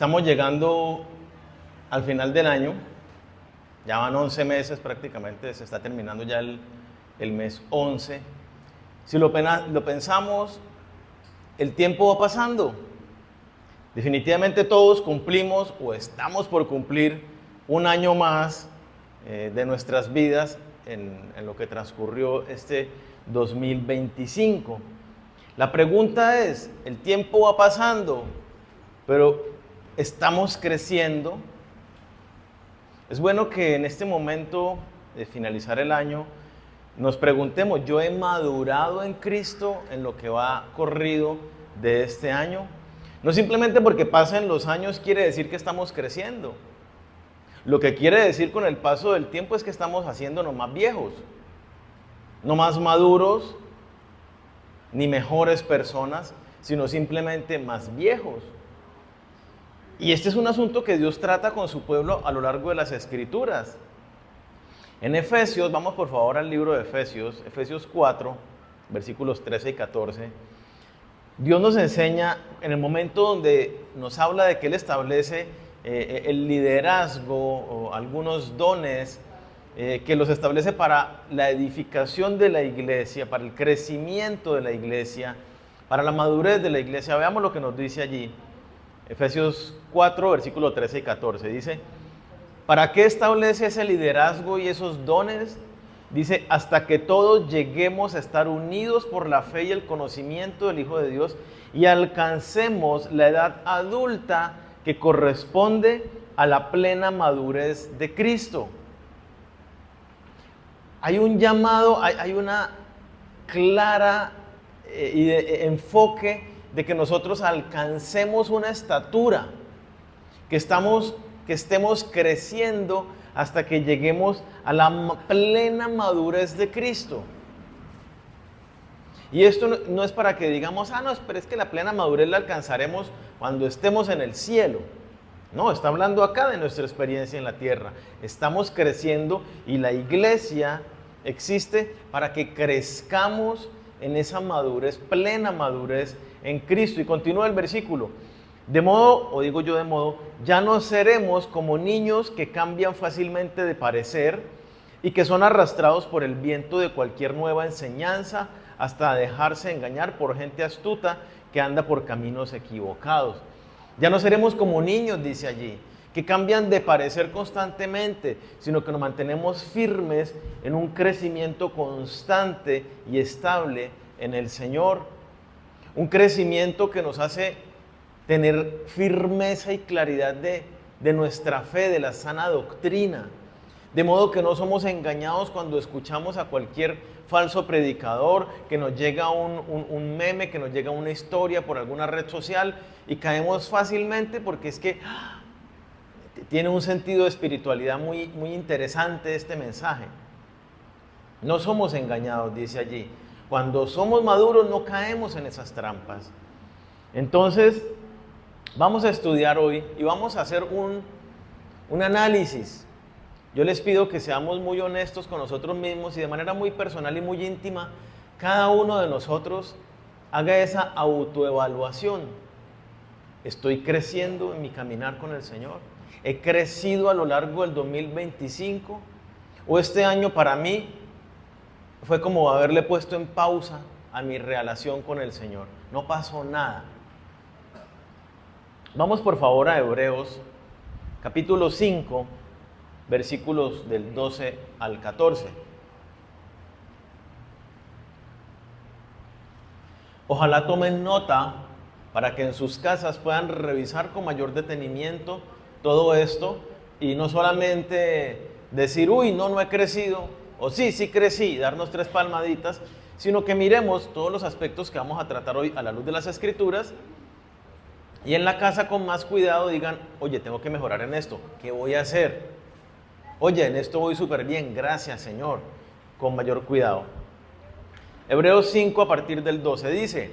Estamos llegando al final del año, ya van 11 meses prácticamente, se está terminando ya el mes 11. Si lo pensamos, el tiempo va pasando. Definitivamente todos cumplimos o estamos por cumplir un año más de nuestras vidas en lo que transcurrió este 2025. La pregunta es, el tiempo va pasando, pero ¿estamos creciendo? Es bueno que en este momento de finalizar el año nos preguntemos, ¿yo he madurado en Cristo en lo que va corrido de este año? No simplemente porque pasen los años quiere decir que estamos creciendo. Lo que quiere decir con el paso del tiempo es que estamos haciéndonos más viejos, no más maduros, ni mejores personas, sino simplemente más viejos. Y este es un asunto que Dios trata con su pueblo a lo largo de las Escrituras. En Efesios, vamos por favor al libro de Efesios, Efesios 4, versículos 13 y 14. Dios nos enseña en el momento donde nos habla de que Él establece el liderazgo o algunos dones que los establece para la edificación de la iglesia, para el crecimiento de la iglesia, para la madurez de la iglesia. Veamos lo que nos dice allí. Efesios 4, versículos 13 y 14. Dice, ¿para qué establece ese liderazgo y esos dones? Dice, hasta que todos lleguemos a estar unidos por la fe y el conocimiento del Hijo de Dios y alcancemos la edad adulta que corresponde a la plena madurez de Cristo. Hay un llamado, hay una clara enfoque de que nosotros alcancemos una estatura, que estemos creciendo hasta que lleguemos a la plena madurez de Cristo. Y esto no es para que digamos, no, pero es que la plena madurez la alcanzaremos cuando estemos en el cielo. No, está hablando acá de nuestra experiencia en la tierra. Estamos creciendo y la iglesia existe para que crezcamos en esa madurez, plena madurez en Cristo. Y continúa el versículo. De modo, ya no seremos como niños que cambian fácilmente de parecer y que son arrastrados por el viento de cualquier nueva enseñanza hasta dejarse engañar por gente astuta que anda por caminos equivocados. Ya no seremos como niños, dice allí, que cambian de parecer constantemente, sino que nos mantenemos firmes en un crecimiento constante y estable en el Señor. Un crecimiento que nos hace tener firmeza y claridad de nuestra fe, de la sana doctrina. De modo que no somos engañados cuando escuchamos a cualquier falso predicador, que nos llega un meme, que nos llega una historia por alguna red social y caemos fácilmente porque es que tiene un sentido de espiritualidad muy, muy interesante este mensaje. No somos engañados, dice allí. Cuando somos maduros no caemos en esas trampas. Entonces, vamos a estudiar hoy y vamos a hacer un análisis. Yo les pido que seamos muy honestos con nosotros mismos y de manera muy personal y muy íntima, cada uno de nosotros haga esa autoevaluación. ¿Estoy creciendo en mi caminar con el Señor? ¿He crecido a lo largo del 2025? ¿O este año para mí fue como haberle puesto en pausa a mi relación con el Señor? No pasó nada. Vamos por favor a Hebreos, capítulo 5, versículos del 12 al 14. Ojalá tomen nota para que en sus casas puedan revisar con mayor detenimiento todo esto y no solamente decir, no he crecido, o sí crecí, darnos 3 palmaditas, sino que miremos todos los aspectos que vamos a tratar hoy a la luz de las Escrituras y en la casa con más cuidado digan, oye, tengo que mejorar en esto, ¿qué voy a hacer? Oye, en esto voy súper bien, gracias Señor, con mayor cuidado. Hebreos 5 a partir del 12 dice,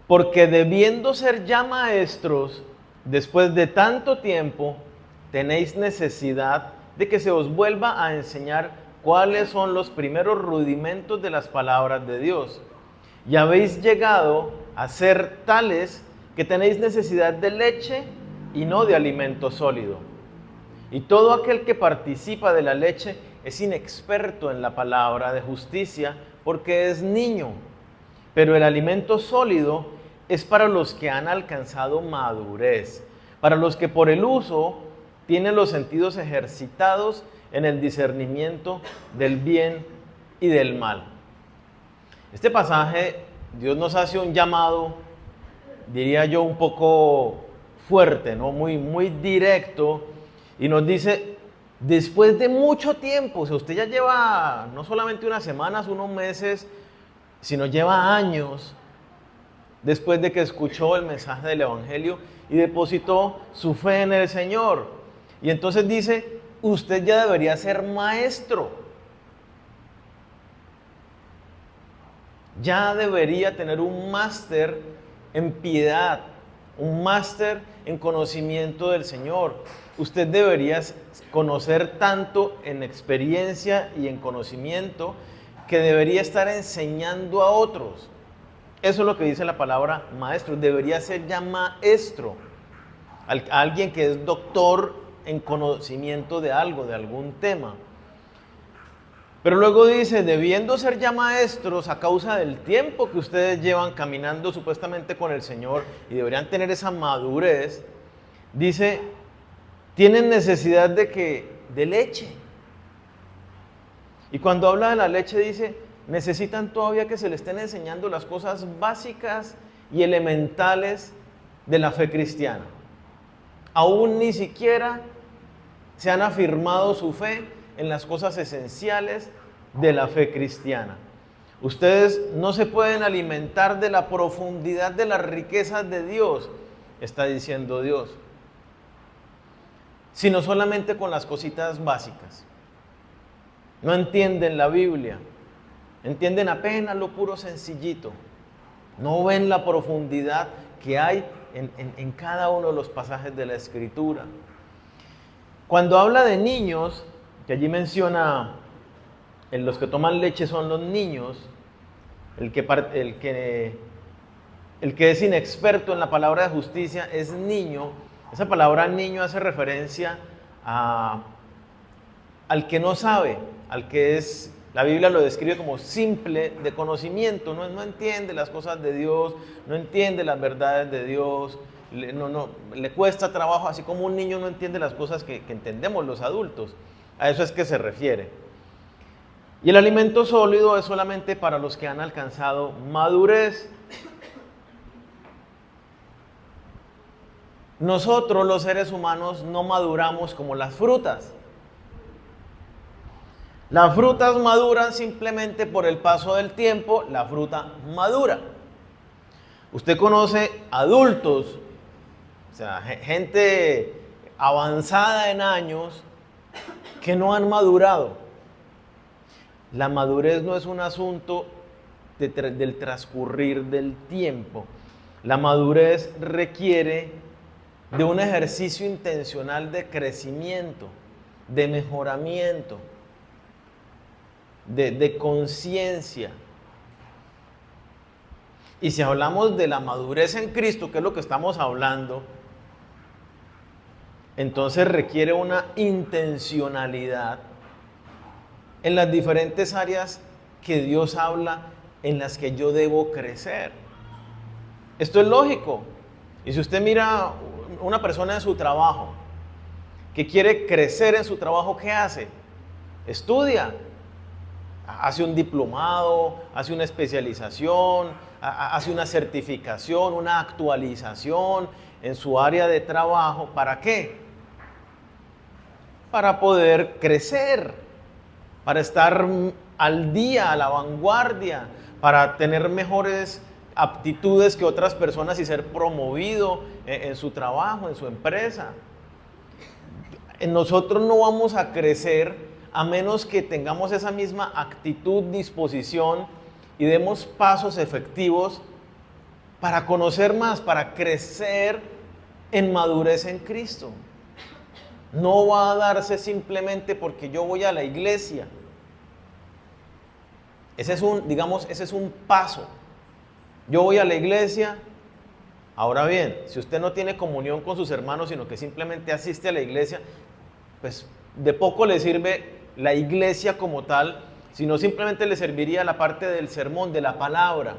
porque debiendo ser ya maestros, después de tanto tiempo, tenéis necesidad de que se os vuelva a enseñar cuáles son los primeros rudimentos de las palabras de Dios. Y habéis llegado a ser tales que tenéis necesidad de leche y no de alimento sólido. Y todo aquel que participa de la leche es inexperto en la palabra de justicia, porque es niño. Pero el alimento sólido es para los que han alcanzado madurez, para los que por el uso tienen los sentidos ejercitados en el discernimiento del bien y del mal. Este pasaje, Dios nos hace un llamado, diría yo, un poco fuerte, ¿no? Muy directo, y nos dice, después de mucho tiempo, o sea, usted ya lleva no solamente unas semanas, unos meses, sino lleva años después de que escuchó el mensaje del Evangelio y depositó su fe en el Señor. Y entonces dice, usted ya debería ser maestro. Ya debería tener un máster en piedad, un máster en conocimiento del Señor. Usted debería conocer tanto en experiencia y en conocimiento que debería estar enseñando a otros. Eso es lo que dice la palabra maestro. Debería ser ya maestro. Alguien que es doctor en conocimiento de algo, de algún tema. Pero luego dice, debiendo ser ya maestros a causa del tiempo que ustedes llevan caminando supuestamente con el Señor y deberían tener esa madurez, dice, tienen necesidad de leche. Y cuando habla de la leche dice, necesitan todavía que se les estén enseñando las cosas básicas y elementales de la fe cristiana. Aún ni siquiera se han afirmado su fe en las cosas esenciales de la fe cristiana. Ustedes no se pueden alimentar de la profundidad de las riquezas de Dios, está diciendo Dios, sino solamente con las cositas básicas. No entienden la Biblia, entienden apenas lo puro sencillito, no ven la profundidad que hay en cada uno de los pasajes de la Escritura. Cuando habla de niños, que allí menciona, en los que toman leche son los niños, el que es inexperto en la palabra de justicia es niño. Esa palabra niño hace referencia al que no sabe, al que es, la Biblia lo describe como simple de conocimiento, no entiende las cosas de Dios, no entiende las verdades de Dios, le cuesta trabajo, así como un niño no entiende las cosas que entendemos los adultos. A eso es que se refiere. Y el alimento sólido es solamente para los que han alcanzado madurez. Nosotros los seres humanos no maduramos como las frutas. Las frutas maduran simplemente por el paso del tiempo, la fruta madura. Usted conoce adultos, o sea, gente avanzada en años que no han madurado. La madurez no es un asunto del transcurrir del tiempo. La madurez requiere de un ejercicio intencional de crecimiento, de mejoramiento, de conciencia. Y si hablamos de la madurez en Cristo, que es lo que estamos hablando, entonces requiere una intencionalidad en las diferentes áreas que Dios habla en las que yo debo crecer. Esto es lógico. Y si usted mira una persona en su trabajo que quiere crecer en su trabajo, ¿qué hace? Estudia, hace un diplomado, hace una especialización, hace una certificación, una actualización en su área de trabajo. ¿Para qué? Para poder crecer, para estar al día, a la vanguardia, para tener mejores aptitudes que otras personas y ser promovido en su trabajo, en su empresa. Nosotros no vamos a crecer a menos que tengamos esa misma actitud, disposición y demos pasos efectivos para conocer más, para crecer en madurez en Cristo. No va a darse simplemente porque yo voy a la iglesia. Ese es un paso. Yo voy a la iglesia Ahora bien, si usted no tiene comunión con sus hermanos, sino que simplemente asiste a la iglesia, pues de poco le sirve la iglesia como tal, sino simplemente le serviría la parte del sermón, de la palabra.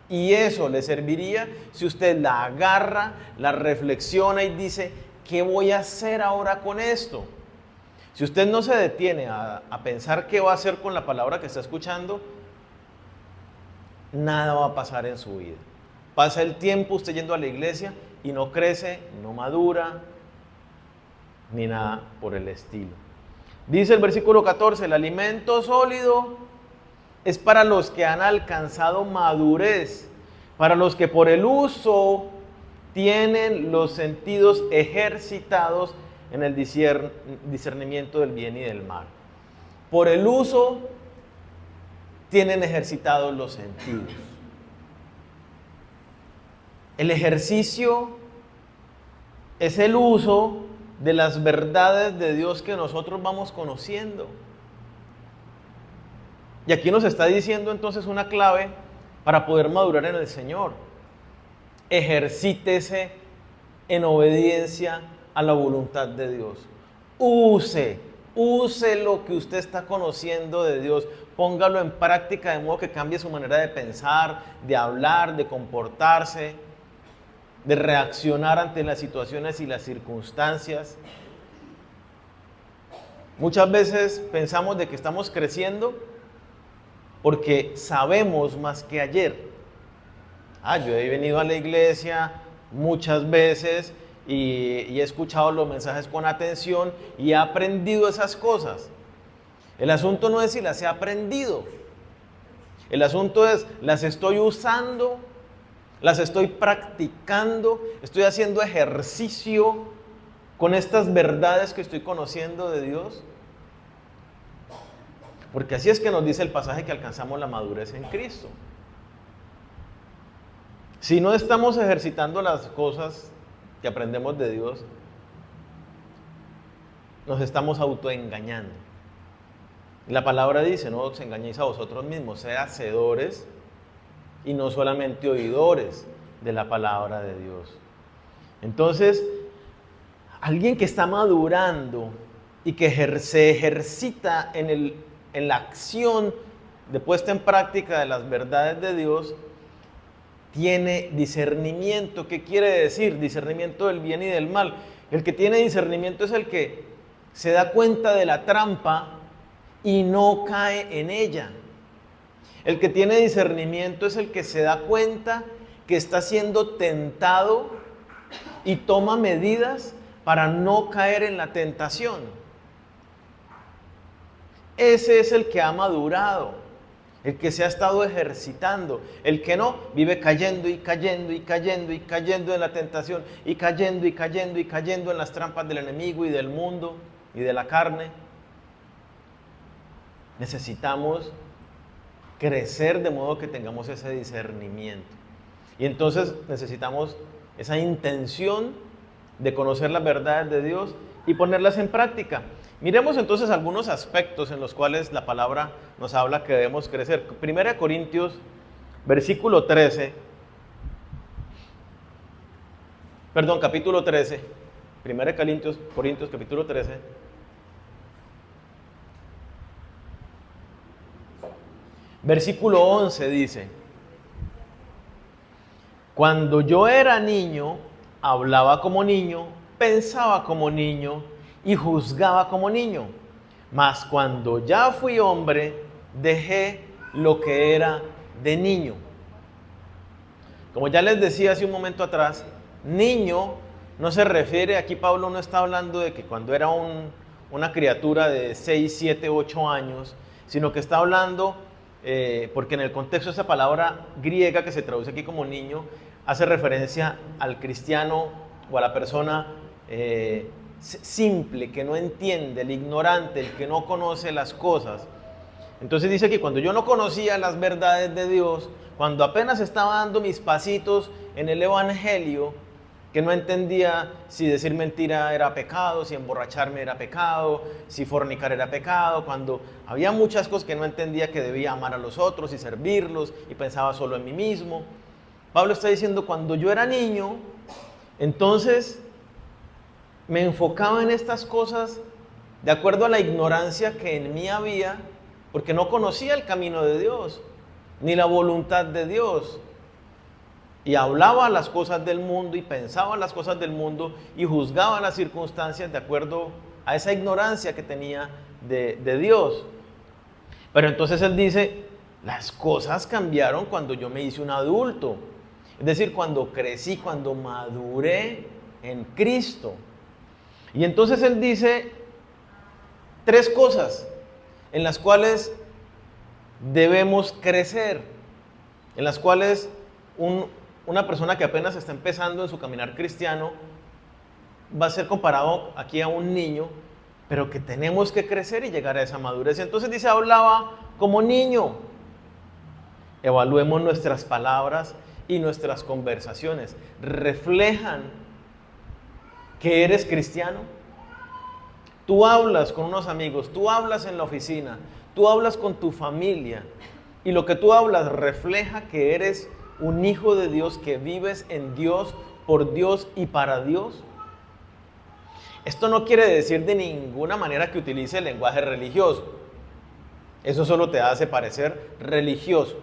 Y eso le serviría si usted la agarra, la reflexiona y dice, ¿qué voy a hacer ahora con esto? Si usted no se detiene a pensar qué va a hacer con la palabra que está escuchando, nada va a pasar en su vida. Pasa el tiempo usted yendo a la iglesia y no crece, no madura, ni nada por el estilo. Dice el versículo 14, el alimento sólido es para los que han alcanzado madurez, para los que por el uso tienen los sentidos ejercitados en el discernimiento del bien y del mal. Por el uso tienen ejercitados los sentidos. El ejercicio es el uso de las verdades de Dios que nosotros vamos conociendo. Y aquí nos está diciendo entonces una clave para poder madurar en el Señor. Ejercítese en obediencia a la voluntad de Dios. Use lo que usted está conociendo de Dios. Póngalo en práctica de modo que cambie su manera de pensar, de hablar, de comportarse, de reaccionar ante las situaciones y las circunstancias. Muchas veces pensamos de que estamos creciendo porque sabemos más que ayer. Yo he venido a la iglesia muchas veces y he escuchado los mensajes con atención y he aprendido esas cosas. El asunto no es si las he aprendido. El asunto es, las estoy usando, las estoy practicando, estoy haciendo ejercicio con estas verdades que estoy conociendo de Dios. Porque así es que nos dice el pasaje que alcanzamos la madurez en Cristo. Si no estamos ejercitando las cosas que aprendemos de Dios, nos estamos autoengañando. La palabra dice, no os engañéis a vosotros mismos, sed hacedores y no solamente oidores de la palabra de Dios. Entonces, alguien que está madurando y que se ejercita en la acción de puesta en práctica de las verdades de Dios, tiene discernimiento. ¿Qué quiere decir? Discernimiento del bien y del mal. El que tiene discernimiento es el que se da cuenta de la trampa y no cae en ella. El que tiene discernimiento es el que se da cuenta que está siendo tentado y toma medidas para no caer en la tentación. Ese es el que ha madurado, el que se ha estado ejercitando. El que no, vive cayendo y cayendo y cayendo y cayendo en la tentación y cayendo y cayendo y cayendo en las trampas del enemigo y del mundo y de la carne. Necesitamos crecer de modo que tengamos ese discernimiento. Y entonces necesitamos esa intención de conocer las verdades de Dios y ponerlas en práctica. Miremos entonces algunos aspectos en los cuales la palabra nos habla que debemos crecer. 1 Corintios, capítulo 13. 1 Corintios, capítulo 13. Versículo 11 dice: cuando yo era niño, hablaba como niño, pensaba como niño y juzgaba como niño. Mas cuando ya fui hombre, dejé lo que era de niño. Como ya les decía hace un momento atrás, niño no se refiere, aquí Pablo no está hablando de que cuando era una criatura de 6, 7, 8 años, sino que está hablando, porque en el contexto de esa palabra griega que se traduce aquí como niño, hace referencia al cristiano o a la persona simple, que no entiende, el ignorante, el que no conoce las cosas. Entonces dice que cuando yo no conocía las verdades de Dios, cuando apenas estaba dando mis pasitos en el evangelio, que no entendía si decir mentira era pecado, si emborracharme era pecado, si fornicar era pecado, cuando había muchas cosas que no entendía, que debía amar a los otros y servirlos y pensaba solo en mí mismo. Pablo está diciendo, cuando yo era niño, entonces me enfocaba en estas cosas de acuerdo a la ignorancia que en mí había, porque no conocía el camino de Dios, ni la voluntad de Dios. Y hablaba las cosas del mundo y pensaba las cosas del mundo y juzgaba las circunstancias de acuerdo a esa ignorancia que tenía de Dios. Pero entonces él dice, las cosas cambiaron cuando yo me hice un adulto. Es decir, cuando crecí, cuando maduré en Cristo. Y entonces él dice 3 cosas en las cuales debemos crecer, en las cuales una persona que apenas está empezando en su caminar cristiano va a ser comparado aquí a un niño, pero que tenemos que crecer y llegar a esa madurez. Entonces dice, hablaba como niño. Evaluemos nuestras palabras y nuestras conversaciones. ¿Reflejan que eres cristiano? Tú hablas con unos amigos, tú hablas en la oficina, tú hablas con tu familia, y lo que tú hablas refleja que eres un hijo de Dios, que vives en Dios, por Dios y para Dios. Esto no quiere decir de ninguna manera que utilice el lenguaje religioso. Eso solo te hace parecer religioso.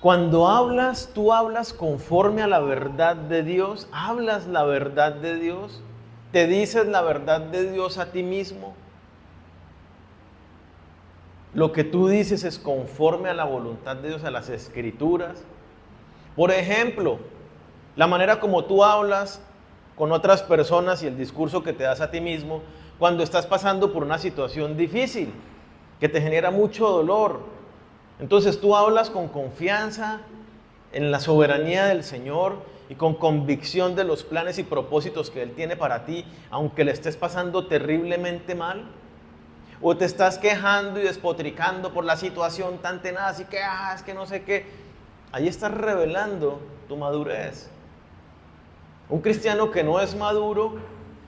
Cuando hablas, tú hablas conforme a la verdad de Dios, hablas la verdad de Dios, te dices la verdad de Dios a ti mismo. Lo que tú dices es conforme a la voluntad de Dios, a las Escrituras. Por ejemplo, la manera como tú hablas con otras personas y el discurso que te das a ti mismo cuando estás pasando por una situación difícil, que te genera mucho dolor. Entonces tú hablas con confianza en la soberanía del Señor y con convicción de los planes y propósitos que Él tiene para ti, aunque le estés pasando terriblemente mal. O te estás quejando y despotricando por la situación tan tenaz y que es que no sé qué. Ahí estás revelando tu madurez. Un cristiano que no es maduro,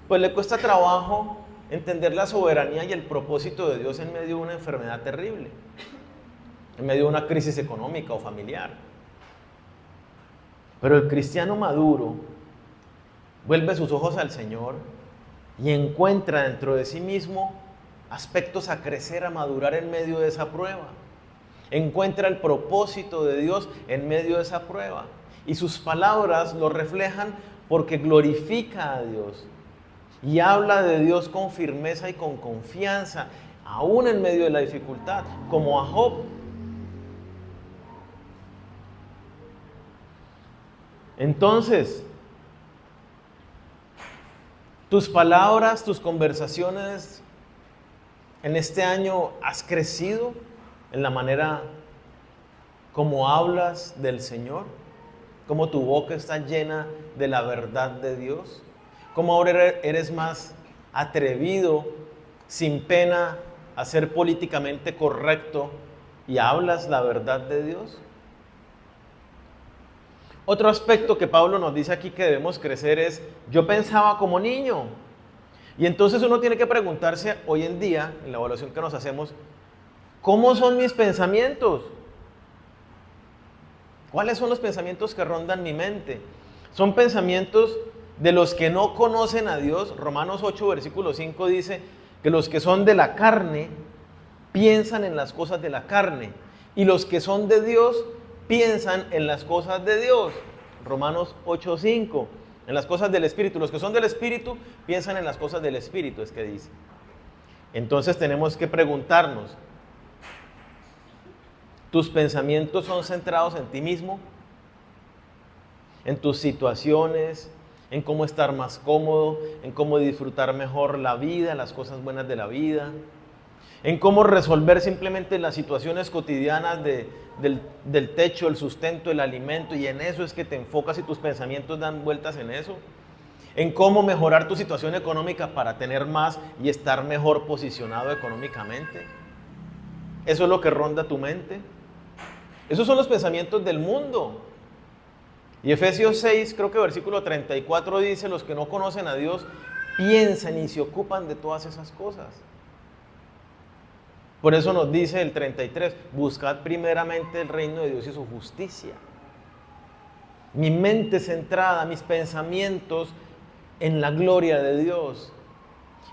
pues le cuesta trabajo entender la soberanía y el propósito de Dios en medio de una enfermedad terrible, en medio de una crisis económica o familiar. Pero el cristiano maduro vuelve sus ojos al Señor y encuentra dentro de sí mismo aspectos a crecer, a madurar en medio de esa prueba. Encuentra el propósito de Dios en medio de esa prueba. Y sus palabras lo reflejan porque glorifica a Dios. Y habla de Dios con firmeza y con confianza, aún en medio de la dificultad, como a Job. Entonces, tus palabras, tus conversaciones en este año, ¿has crecido en la manera como hablas del Señor? ¿Cómo tu boca está llena de la verdad de Dios? ¿Cómo ahora eres más atrevido, sin pena, a ser políticamente correcto y hablas la verdad de Dios? Otro aspecto que Pablo nos dice aquí que debemos crecer es, yo pensaba como niño. Y entonces uno tiene que preguntarse hoy en día, en la evaluación que nos hacemos, ¿cómo son mis pensamientos? ¿Cuáles son los pensamientos que rondan mi mente? Son pensamientos de los que no conocen a Dios. Romanos 8, versículo 5 dice que los que son de la carne piensan en las cosas de la carne, y los que son de Dios piensan en las cosas de Dios. Romanos 8, 5. En las cosas del Espíritu. Los que son del Espíritu piensan en las cosas del Espíritu, es que dice. Entonces tenemos que preguntarnos, ¿tus pensamientos son centrados en ti mismo? ¿En tus situaciones? ¿En cómo estar más cómodo? ¿En cómo disfrutar mejor la vida, las cosas buenas de la vida? ¿En cómo resolver simplemente las situaciones cotidianas del techo, el sustento, el alimento? Y en eso es que te enfocas y tus pensamientos dan vueltas en eso. ¿En cómo mejorar tu situación económica para tener más y estar mejor posicionado económicamente? ¿Eso es lo que ronda tu mente? Esos son los pensamientos del mundo. Y Efesios 6, creo que versículo 34 dice, los que no conocen a Dios piensan y se ocupan de todas esas cosas. Por eso nos dice el 33, buscad primeramente el reino de Dios y su justicia. Mi mente centrada, mis pensamientos en la gloria de Dios,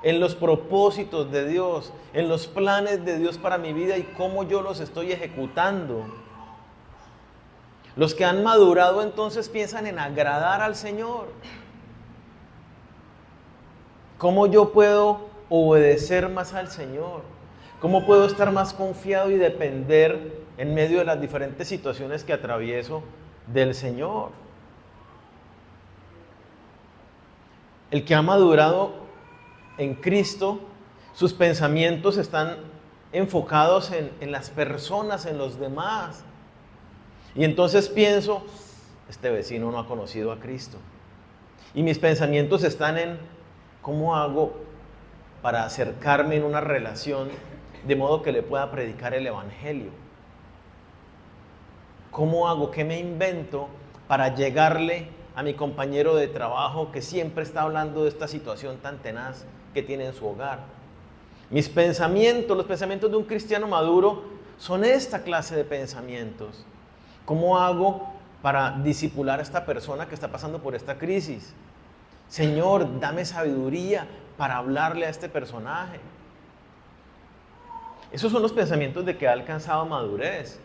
en los propósitos de Dios, en los planes de Dios para mi vida y cómo yo los estoy ejecutando. Los que han madurado entonces piensan en agradar al Señor. ¿Cómo yo puedo obedecer más al Señor? ¿Cómo puedo estar más confiado y depender en medio de las diferentes situaciones que atravieso del Señor? El que ha madurado en Cristo, sus pensamientos están enfocados en las personas, en los demás. Y entonces pienso, este vecino no ha conocido a Cristo. Y mis pensamientos están en cómo hago para acercarme en una relación de modo que le pueda predicar el Evangelio. ¿Cómo hago? ¿Qué me invento para llegarle a mi compañero de trabajo que siempre está hablando de esta situación tan tenaz que tiene en su hogar? Mis pensamientos, los pensamientos de un cristiano maduro son esta clase de pensamientos. ¿Cómo hago para discipular a esta persona que está pasando por esta crisis? Señor, dame sabiduría para hablarle a este personaje. Esos son los pensamientos de que ha alcanzado madurez.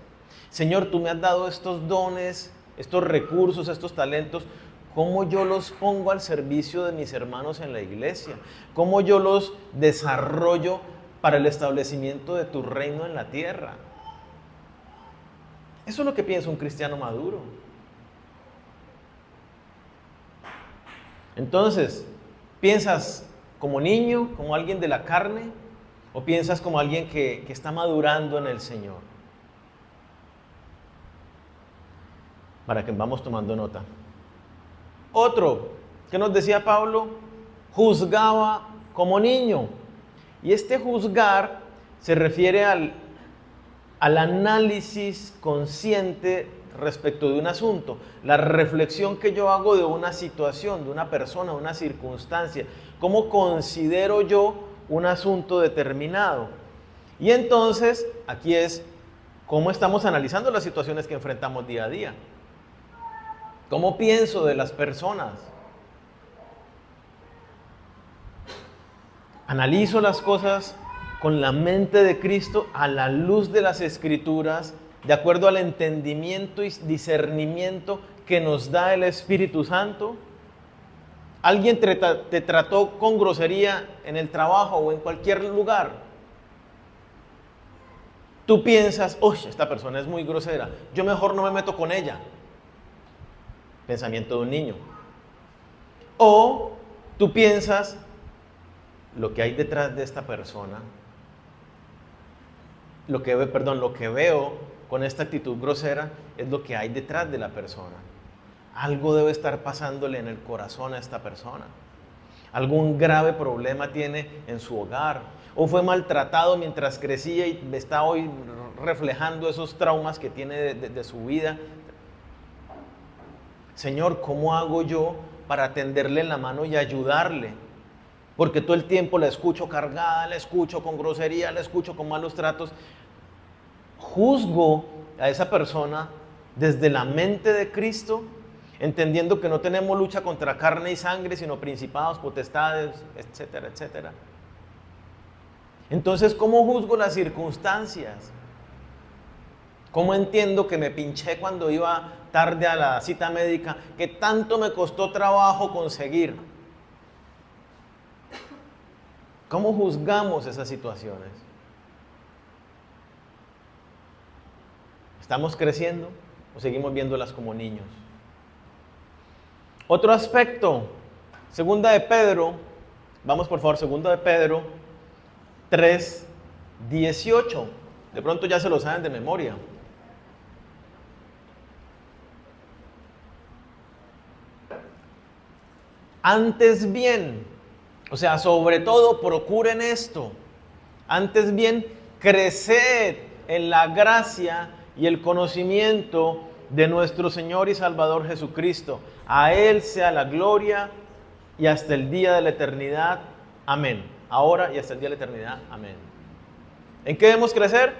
Señor, tú me has dado estos dones, estos recursos, estos talentos. ¿Cómo yo los pongo al servicio de mis hermanos en la iglesia? ¿Cómo yo los desarrollo para el establecimiento de tu reino en la tierra? Eso es lo que piensa un cristiano maduro. Entonces, ¿piensas como niño, como alguien de la carne? ¿O piensas como alguien que está madurando en el Señor? Para que vamos tomando nota. Otro, ¿qué nos decía Pablo? Juzgaba como niño. Y este juzgar se refiere al análisis consciente respecto de un asunto, la reflexión que yo hago de una situación, de una persona, una circunstancia, cómo considero yo un asunto determinado. Y entonces, aquí es cómo estamos analizando las situaciones que enfrentamos día a día. ¿Cómo pienso de las personas? Analizo las cosas con la mente de Cristo a la luz de las Escrituras, de acuerdo al entendimiento y discernimiento que nos da el Espíritu Santo. ¿Alguien te trató con grosería en el trabajo o en cualquier lugar? Tú piensas, uy, esta persona es muy grosera, yo mejor no me meto con ella. Pensamiento de un niño. O tú piensas, lo que hay detrás de esta persona, lo que veo con esta actitud grosera es lo que hay detrás de la persona. Algo debe estar pasándole en el corazón a esta persona. Algún grave problema tiene en su hogar. O fue maltratado mientras crecía y está hoy reflejando esos traumas que tiene de su vida. Señor, ¿cómo hago yo para tenderle la mano y ayudarle? Porque todo el tiempo la escucho cargada, la escucho con grosería, la escucho con malos tratos. Juzgo a esa persona desde la mente de Cristo, entendiendo que no tenemos lucha contra carne y sangre, sino principados, potestades, etcétera, etcétera. Entonces, ¿cómo juzgo las circunstancias? ¿Cómo entiendo que me pinché cuando iba tarde a la cita médica, que tanto me costó trabajo conseguir? ¿Cómo juzgamos esas situaciones? ¿Estamos creciendo o seguimos viéndolas como niños? Otro aspecto, segunda de Pedro, vamos por favor, segunda de Pedro 3:18. De pronto ya se lo saben de memoria. Antes bien, o sea, sobre todo procuren esto. Antes bien, creced en la gracia y el conocimiento de nuestro Señor y Salvador Jesucristo. A Él sea la gloria y hasta el día de la eternidad. Amén. Ahora y hasta el día de la eternidad. Amén. ¿En qué debemos crecer?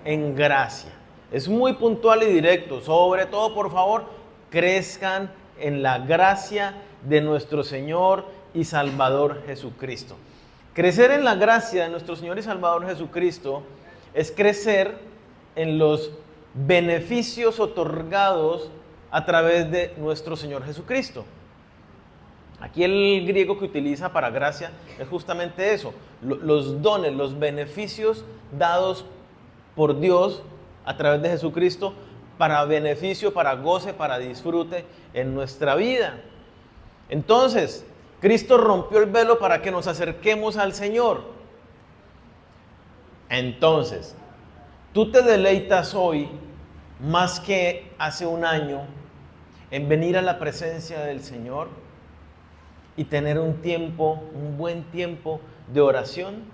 En gracia. Es muy puntual y directo. Sobre todo, por favor, crezcan en la gracia de nuestro Señor y Salvador Jesucristo. Crecer en la gracia de nuestro Señor y Salvador Jesucristo es crecer en los beneficios otorgados a través de nuestro Señor Jesucristo. Aquí el griego que utiliza para gracia es justamente eso, los dones, los beneficios dados por Dios a través de Jesucristo para beneficio, para goce, para disfrute en nuestra vida. Entonces, Cristo rompió el velo para que nos acerquemos al Señor. Entonces, tú te deleitas hoy más que hace un año en venir a la presencia del Señor y tener un buen tiempo de oración.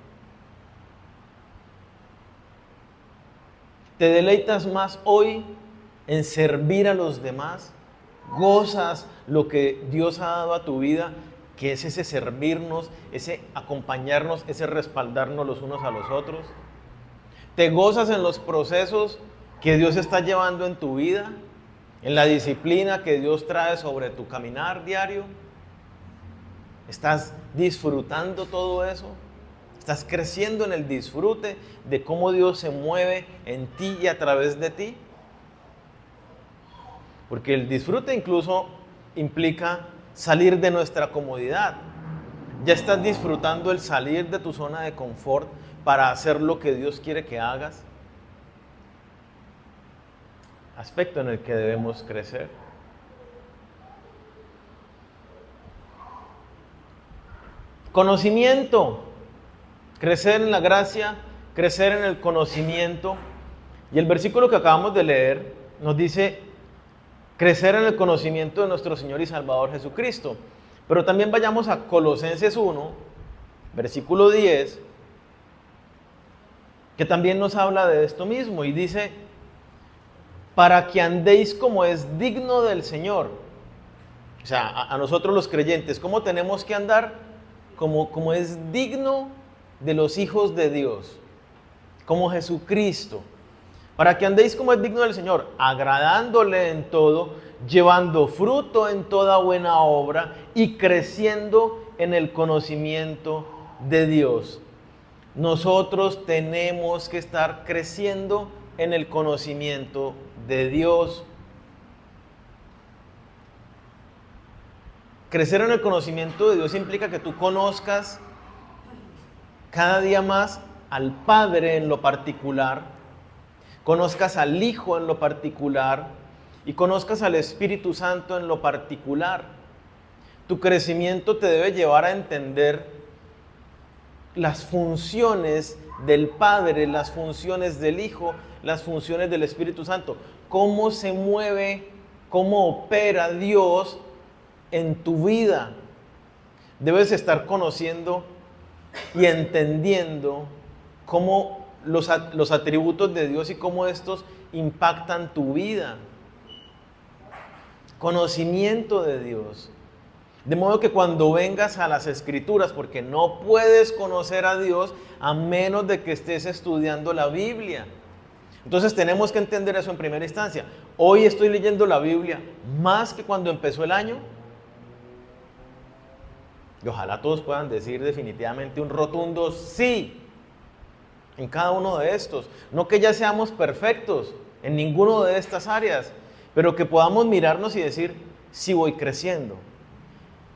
¿Te deleitas más hoy en servir a los demás? ¿Gozas lo que Dios ha dado a tu vida, que es ese servirnos, ese acompañarnos, ese respaldarnos los unos a los otros? ¿Te gozas en los procesos que Dios está llevando en tu vida? ¿En la disciplina que Dios trae sobre tu caminar diario? ¿Estás disfrutando todo eso? ¿Estás creciendo en el disfrute de cómo Dios se mueve en ti y a través de ti? Porque el disfrute incluso implica salir de nuestra comodidad. Ya estás disfrutando el salir de tu zona de confort para hacer lo que Dios quiere que hagas. Aspecto en el que debemos crecer. Conocimiento. Crecer en la gracia, crecer en el conocimiento. Y el versículo que acabamos de leer nos dice crecer en el conocimiento de nuestro Señor y Salvador Jesucristo. Pero también vayamos a Colosenses 1, versículo 10, que también nos habla de esto mismo y dice, para que andéis como es digno del Señor. O sea, a nosotros los creyentes, ¿cómo tenemos que andar? Como es digno de los hijos de Dios, como Jesucristo. Para que andéis como es digno del Señor, agradándole en todo, llevando fruto en toda buena obra y creciendo en el conocimiento de Dios. Nosotros tenemos que estar creciendo en el conocimiento de Dios. Crecer en el conocimiento de Dios implica que tú conozcas cada día más al Padre en lo particular, conozcas al Hijo en lo particular y conozcas al Espíritu Santo en lo particular. Tu crecimiento te debe llevar a entender las funciones del Padre, las funciones del Hijo, las funciones del Espíritu Santo. Cómo se mueve, cómo opera Dios en tu vida. Debes estar conociendo y entendiendo cómo los atributos de Dios y cómo estos impactan tu vida. Conocimiento de Dios. De modo que cuando vengas a las Escrituras, porque no puedes conocer a Dios a menos de que estés estudiando la Biblia. Entonces tenemos que entender eso en primera instancia. Hoy estoy leyendo la Biblia más que cuando empezó el año. Y ojalá todos puedan decir definitivamente un rotundo sí en cada uno de estos. No que ya seamos perfectos en ninguno de estas áreas, pero que podamos mirarnos y decir, sí voy creciendo.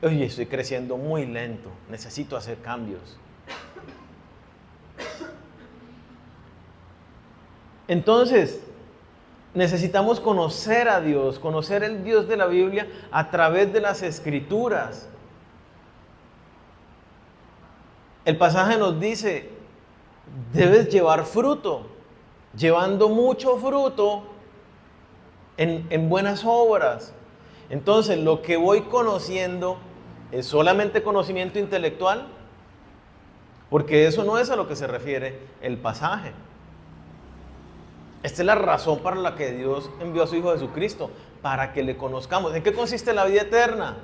Oye, estoy creciendo muy lento, necesito hacer cambios. Entonces, necesitamos conocer a Dios, conocer el Dios de la Biblia a través de las Escrituras. El pasaje nos dice, debes llevar fruto, llevando mucho fruto en buenas obras. Entonces, lo que voy conociendo es solamente conocimiento intelectual, porque eso no es a lo que se refiere el pasaje. Esta es la razón para la que Dios envió a su Hijo Jesucristo, para que le conozcamos. ¿En qué consiste la vida eterna?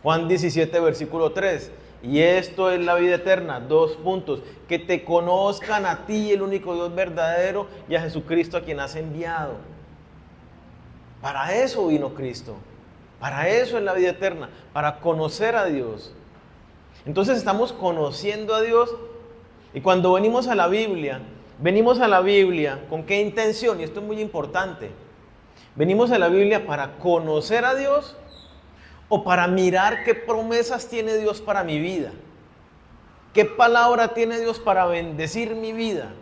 Juan 17, versículo 3. Y esto es la vida eterna, 2 puntos, que te conozcan a ti, el único Dios verdadero, y a Jesucristo a quien has enviado. Para eso vino Cristo, para eso es la vida eterna, para conocer a Dios. Entonces estamos conociendo a Dios, y cuando venimos a la Biblia ¿con qué intención? Y esto es muy importante. ¿Venimos a la Biblia para conocer a Dios o para mirar qué promesas tiene Dios para mi vida? ¿Qué palabra tiene Dios para bendecir mi vida?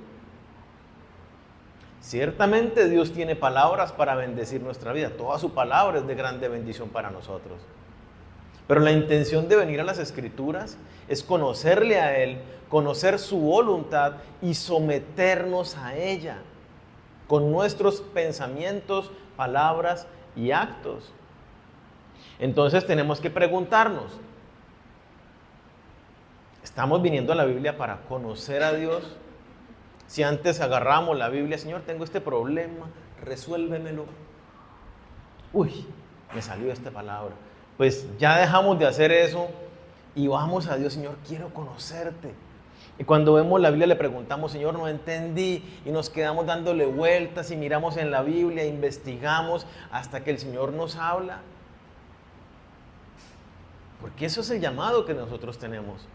Ciertamente Dios tiene palabras para bendecir nuestra vida. Toda su palabra es de grande bendición para nosotros. Pero la intención de venir a las Escrituras es conocerle a Él, conocer su voluntad y someternos a ella con nuestros pensamientos, palabras y actos. Entonces tenemos que preguntarnos, ¿estamos viniendo a la Biblia para conocer a Dios? Si antes agarramos la Biblia, Señor, tengo este problema, resuélvemelo. Uy, me salió esta palabra. Pues ya dejamos de hacer eso y vamos a Dios, Señor, quiero conocerte. Y cuando vemos la Biblia le preguntamos, Señor, no entendí, y nos quedamos dándole vueltas y miramos en la Biblia, investigamos hasta que el Señor nos habla. Porque eso es el llamado que nosotros tenemos.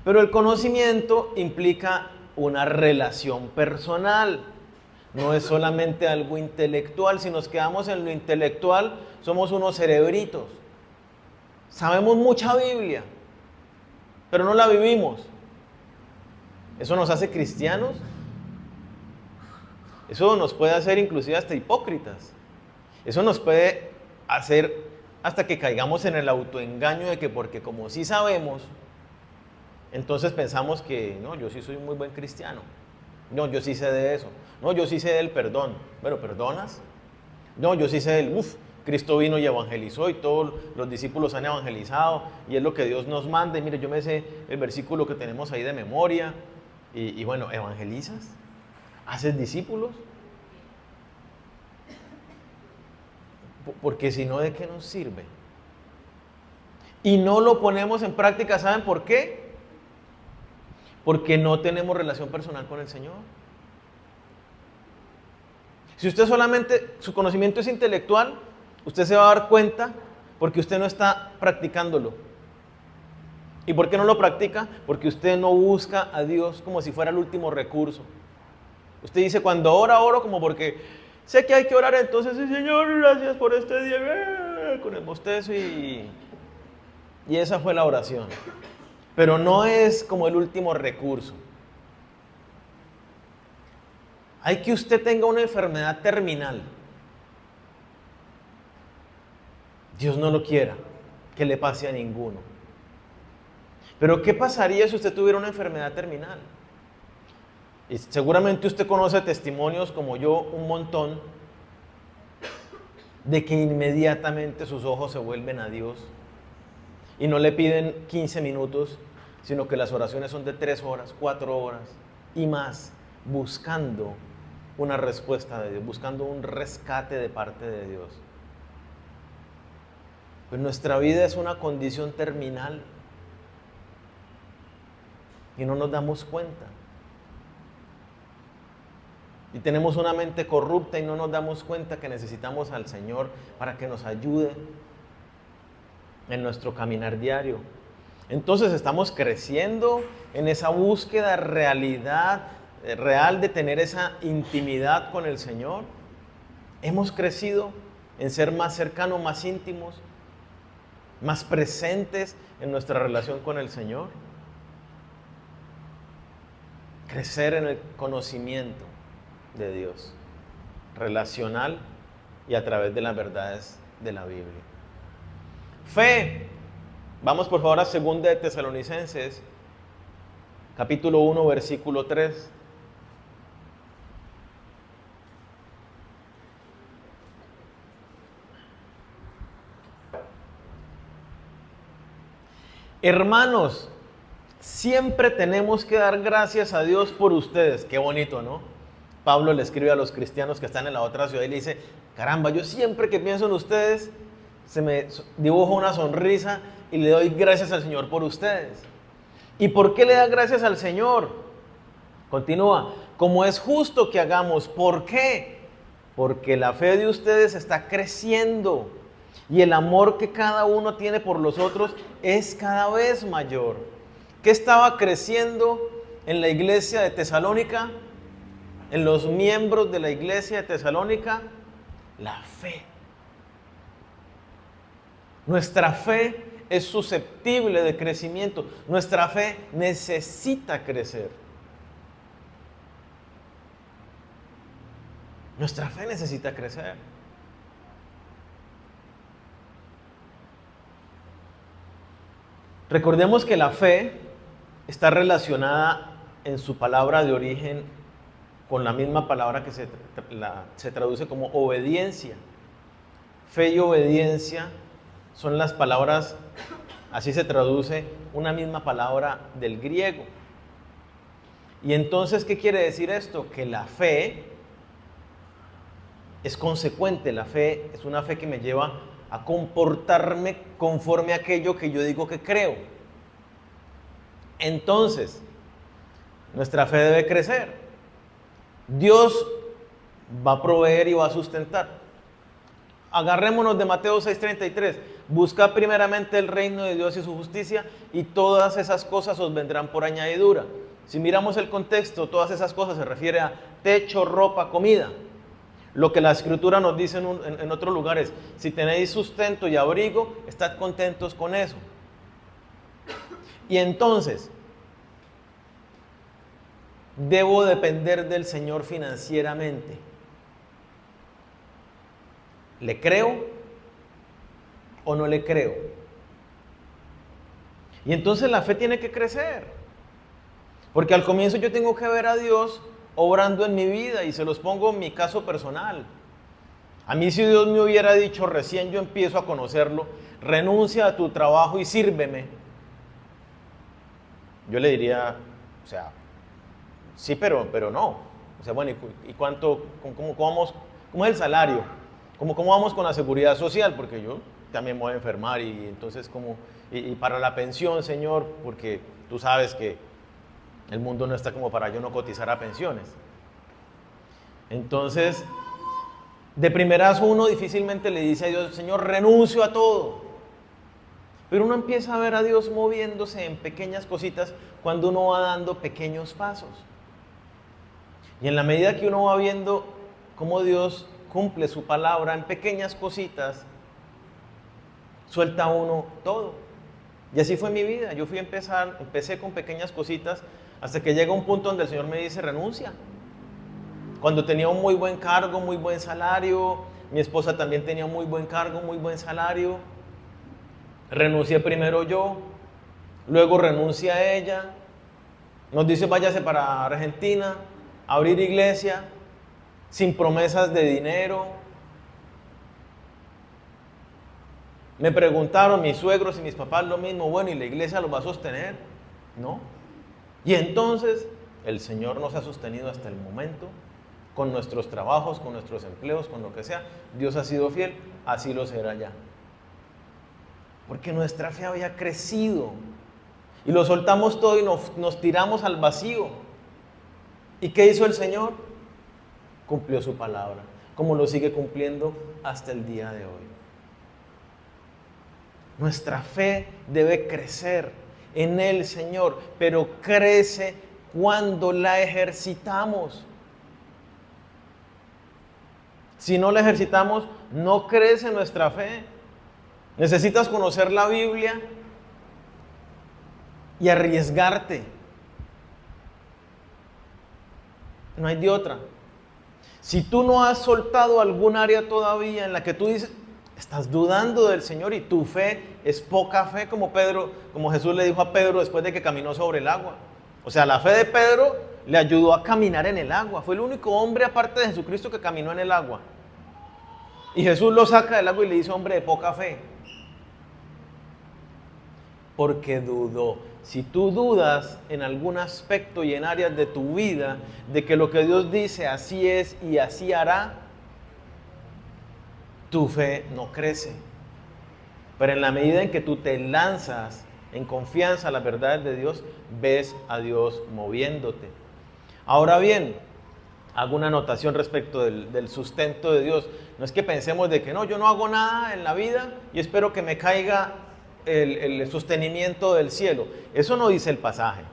Pero el conocimiento implica una relación personal. No es solamente algo intelectual. Si nos quedamos en lo intelectual, somos unos cerebritos. Sabemos mucha Biblia, pero no la vivimos. ¿Eso nos hace cristianos? Eso nos puede hacer inclusive hasta hipócritas. Eso nos puede hacer hasta que caigamos en el autoengaño de que porque como sí sabemos, entonces pensamos que no, yo sí soy un muy buen cristiano. No, yo sí sé de eso. No, yo sí sé del perdón. Bueno, ¿perdonas? No, yo sí sé del, Cristo vino y evangelizó y todos los discípulos han evangelizado y es lo que Dios nos manda. Y mire, yo me sé el versículo que tenemos ahí de memoria. Y bueno, ¿evangelizas? ¿Haces discípulos? Porque si no, ¿de qué nos sirve? Y no lo ponemos en práctica, ¿saben por qué? Porque no tenemos relación personal con el Señor. Si usted solamente, su conocimiento es intelectual, usted se va a dar cuenta porque usted no está practicándolo. ¿Y por qué no lo practica? Porque usted no busca a Dios como si fuera el último recurso. Usted dice, cuando oro como porque sé que hay que orar, entonces, sí, Señor, gracias por este día, con el bostezo y esa fue la oración. Pero no es como el último recurso. Hay que usted tenga una enfermedad terminal. Dios no lo quiera, que le pase a ninguno. Pero ¿qué pasaría si usted tuviera una enfermedad terminal? Y seguramente usted conoce testimonios como yo, un montón, de que inmediatamente sus ojos se vuelven a Dios. Y no le piden 15 minutos, sino que las oraciones son de 3 horas, 4 horas y más, buscando una respuesta de Dios, buscando un rescate de parte de Dios. Pues nuestra vida es una condición terminal y no nos damos cuenta. Y tenemos una mente corrupta y no nos damos cuenta que necesitamos al Señor para que nos ayude en nuestro caminar diario. Entonces estamos creciendo en esa búsqueda real de tener esa intimidad con el Señor. Hemos crecido en ser más cercanos, más íntimos, más presentes en nuestra relación con el Señor. Crecer en el conocimiento de Dios, relacional y a través de las verdades de la Biblia. Fe. Vamos por favor a 2 de Tesalonicenses, capítulo 1, versículo 3. Hermanos, siempre tenemos que dar gracias a Dios por ustedes. Qué bonito, ¿no? Pablo le escribe a los cristianos que están en la otra ciudad y le dice, caramba, yo siempre que pienso en ustedes, se me dibuja una sonrisa y le doy gracias al Señor por ustedes. ¿Y por qué le da gracias al Señor? Continúa, como es justo que hagamos. ¿Por qué? Porque la fe de ustedes está creciendo y el amor que cada uno tiene por los otros es cada vez mayor. ¿Qué estaba creciendo en la iglesia de Tesalónica? En los miembros de la iglesia de Tesalónica, la fe. Nuestra fe es susceptible de crecimiento. Nuestra fe necesita crecer. Nuestra fe necesita crecer. Recordemos que la fe está relacionada en su palabra de origen con la misma palabra que se traduce como obediencia. Fe y obediencia son las palabras, así se traduce una misma palabra del griego. Y entonces, ¿qué quiere decir esto? Que la fe es consecuente, la fe es una fe que me lleva a comportarme conforme a aquello que yo digo que creo. Entonces, nuestra fe debe crecer. Dios va a proveer y va a sustentar. Agarrémonos de Mateo 6:33. Buscad primeramente el reino de Dios y su justicia, y todas esas cosas os vendrán por añadidura. Si miramos el contexto, todas esas cosas se refiere a techo, ropa, comida. Lo que la Escritura nos dice en otros lugares: si tenéis sustento y abrigo, estad contentos con eso. Y entonces, debo depender del Señor financieramente. ¿Le creo o no le creo? Y entonces la fe tiene que crecer. Porque al comienzo yo tengo que ver a Dios obrando en mi vida, y se los pongo en mi caso personal. A mí, si Dios me hubiera dicho recién yo empiezo a conocerlo, renuncia a tu trabajo y sírveme, yo le diría, o sea, sí, pero no. O sea, bueno, ¿y cuánto, cómo es el salario? ¿Cómo vamos con la seguridad social? Porque yo también me voy a enfermar, y entonces y para la pensión, Señor, porque tú sabes que el mundo no está como para yo no cotizar a pensiones. Entonces, de primerazo uno difícilmente le dice a Dios: Señor, renuncio a todo. Pero uno empieza a ver a Dios moviéndose en pequeñas cositas cuando uno va dando pequeños pasos. Y en la medida que uno va viendo cómo Dios cumple su palabra en pequeñas cositas, suelta uno todo. Y así fue mi vida. Yo empecé con pequeñas cositas hasta que llega un punto donde el Señor me dice: renuncia. Cuando tenía un muy buen cargo, muy buen salario, mi esposa también tenía un muy buen cargo, muy buen salario, renuncié primero yo, luego renuncia ella, nos dice: váyase para Argentina, a abrir iglesia, sin promesas de dinero. Me preguntaron mis suegros y mis papás lo mismo: bueno, ¿y la iglesia lo va a sostener? No. Y entonces el Señor nos ha sostenido hasta el momento, con nuestros trabajos, con nuestros empleos, con lo que sea. Dios ha sido fiel, así lo será ya. Porque nuestra fe había crecido y lo soltamos todo y nos tiramos al vacío. ¿Y qué hizo el Señor? Cumplió su palabra, como lo sigue cumpliendo hasta el día de hoy. Nuestra fe debe crecer en el Señor, pero crece cuando la ejercitamos. Si no la ejercitamos, no crece nuestra fe. Necesitas conocer la Biblia y arriesgarte. No hay de otra. Si tú no has soltado algún área todavía en la que tú dices, estás dudando del Señor y tu fe es poca fe, como Jesús le dijo a Pedro después de que caminó sobre el agua. O sea, la fe de Pedro le ayudó a caminar en el agua. Fue el único hombre aparte de Jesucristo que caminó en el agua. Y Jesús lo saca del agua y le dice: hombre de poca fe. Porque dudó. Si tú dudas en algún aspecto y en áreas de tu vida, de que lo que Dios dice así es y así hará, tu fe no crece. Pero en la medida en que tú te lanzas en confianza a las verdades de Dios, ves a Dios moviéndote. Ahora bien, hago una anotación respecto del sustento de Dios. No es que pensemos de que no, yo no hago nada en la vida y espero que me caiga el sostenimiento del cielo. Eso no dice el pasaje.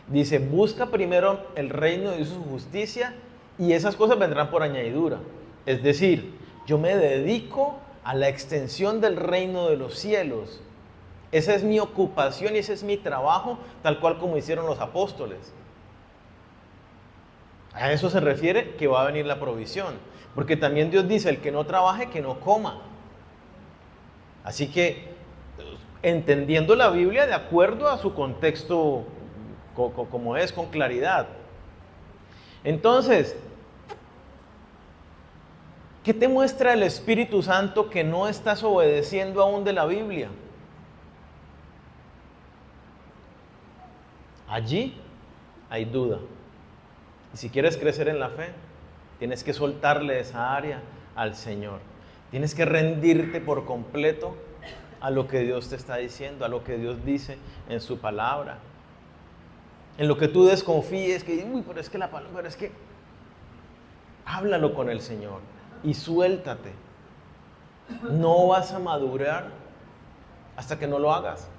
Dice, busca primero el reino de su justicia y esas cosas vendrán por añadidura. Es decir, yo me dedico a la extensión del reino de los cielos. Esa es mi ocupación y ese es mi trabajo, tal cual como hicieron los apóstoles. A eso se refiere que va a venir la provisión. Porque también Dios dice, el que no trabaje, que no coma. Así que, entendiendo la Biblia de acuerdo a su contexto, como es, con claridad. Entonces, ¿qué te muestra el Espíritu Santo que no estás obedeciendo aún de la Biblia? Allí hay duda. Y si quieres crecer en la fe, tienes que soltarle esa área al Señor. Tienes que rendirte por completo a lo que Dios te está diciendo, a lo que Dios dice en su palabra. En lo que tú desconfíes, que pero es que la palabra, pero es que háblalo con el Señor y suéltate. No vas a madurar hasta que no lo hagas.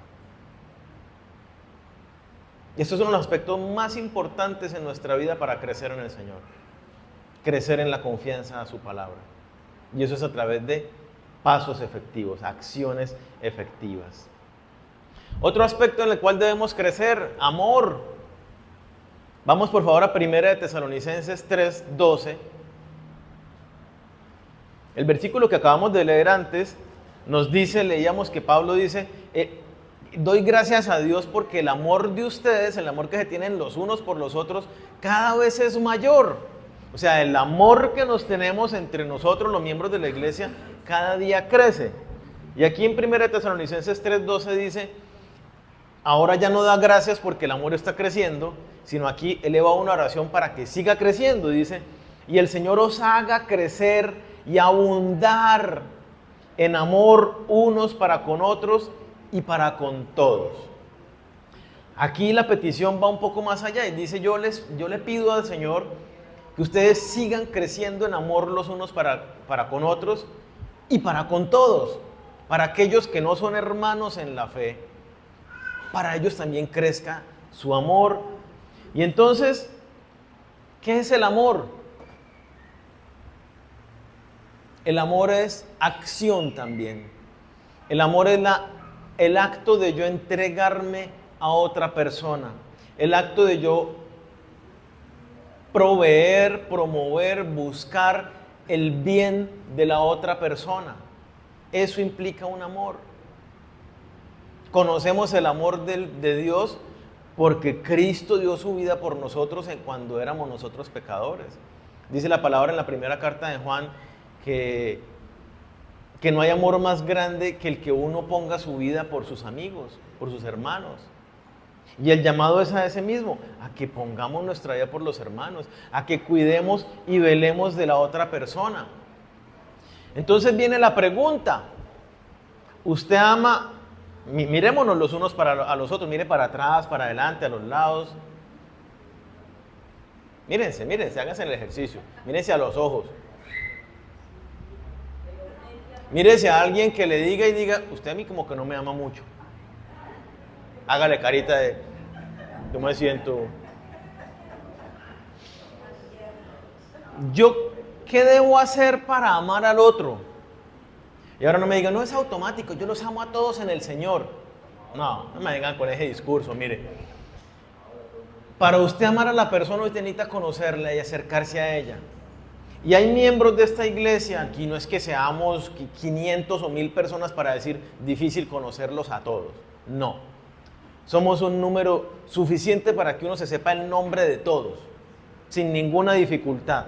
Y estos son los aspectos más importantes en nuestra vida para crecer en el Señor. Crecer en la confianza a su palabra. Y eso es a través de pasos efectivos, acciones efectivas. Otro aspecto en el cual debemos crecer, amor. Vamos por favor a 1 de Tesalonicenses 3:12. El versículo que acabamos de leer antes nos dice, leíamos que Pablo dice, doy gracias a Dios porque el amor de ustedes, el amor que se tienen los unos por los otros, cada vez es mayor. O sea, el amor que nos tenemos entre nosotros, los miembros de la iglesia, cada día crece. Y aquí en 1 de Tesalonicenses 3:12 dice, ahora ya no da gracias porque el amor está creciendo, sino aquí eleva una oración para que siga creciendo. Dice, y el Señor os haga crecer y abundar en amor unos para con otros y para con todos. Aquí la petición va un poco más allá y dice, yo le pido al Señor que ustedes sigan creciendo en amor los unos para con otros y para con todos. Para aquellos que no son hermanos en la fe, para ellos también crezca su amor. Y entonces, ¿qué es el amor? El amor es acción también. El amor es el acto de yo entregarme a otra persona. El acto de yo proveer, promover, buscar el bien de la otra persona. Eso implica un amor. Conocemos el amor de Dios porque Cristo dio su vida por nosotros cuando éramos nosotros pecadores. Dice la palabra en la primera carta de Juan que no hay amor más grande que el que uno ponga su vida por sus amigos, por sus hermanos. Y el llamado es a ese mismo, a que pongamos nuestra vida por los hermanos, a que cuidemos y velemos de la otra persona. Entonces viene la pregunta, ¿usted ama? Mirémonos los unos a los otros, mire para atrás, para adelante, a los lados. Mírense, háganse el ejercicio, mírense a los ojos. Mírese a alguien que le diga, usted a mí como que no me ama mucho. Hágale carita de, yo me siento. ¿Yo qué debo hacer para amar al otro? Y ahora no me digan, no es automático, yo los amo a todos en el Señor. No me vengan con ese discurso, mire. Para usted amar a la persona, usted necesita conocerla y acercarse a ella. Y hay miembros de esta iglesia, aquí no es que seamos 500 o 1000 personas para decir difícil conocerlos a todos. No. Somos un número suficiente para que uno se sepa el nombre de todos, sin ninguna dificultad.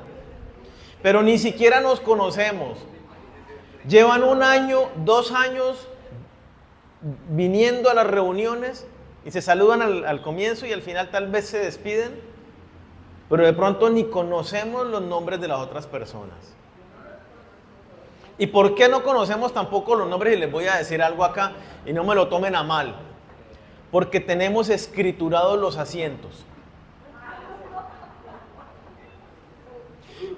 Pero ni siquiera nos conocemos. Llevan 1 año, 2 años viniendo a las reuniones y se saludan al comienzo y al final tal vez se despiden. Pero de pronto ni conocemos los nombres de las otras personas. ¿Y por qué no conocemos tampoco los nombres? Y les voy a decir algo acá y no me lo tomen a mal. Porque tenemos escriturados los asientos.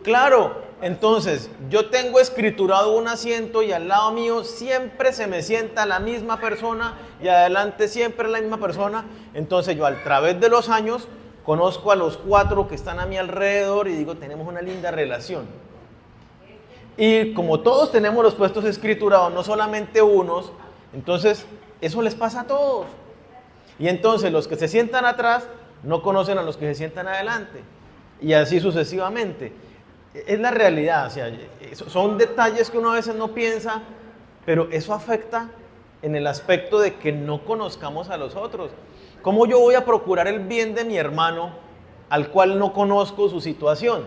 Claro, entonces yo tengo escriturado un asiento y al lado mío siempre se me sienta la misma persona y adelante siempre la misma persona. Entonces yo a través de los años conozco a los 4 que están a mi alrededor y digo, tenemos una linda relación. Y como todos tenemos los puestos escriturados, no solamente unos, entonces eso les pasa a todos. Y entonces los que se sientan atrás no conocen a los que se sientan adelante. Y así sucesivamente. Es la realidad, o sea, son detalles que uno a veces no piensa, pero eso afecta en el aspecto de que no conozcamos a los otros. ¿Cómo yo voy a procurar el bien de mi hermano al cual no conozco su situación?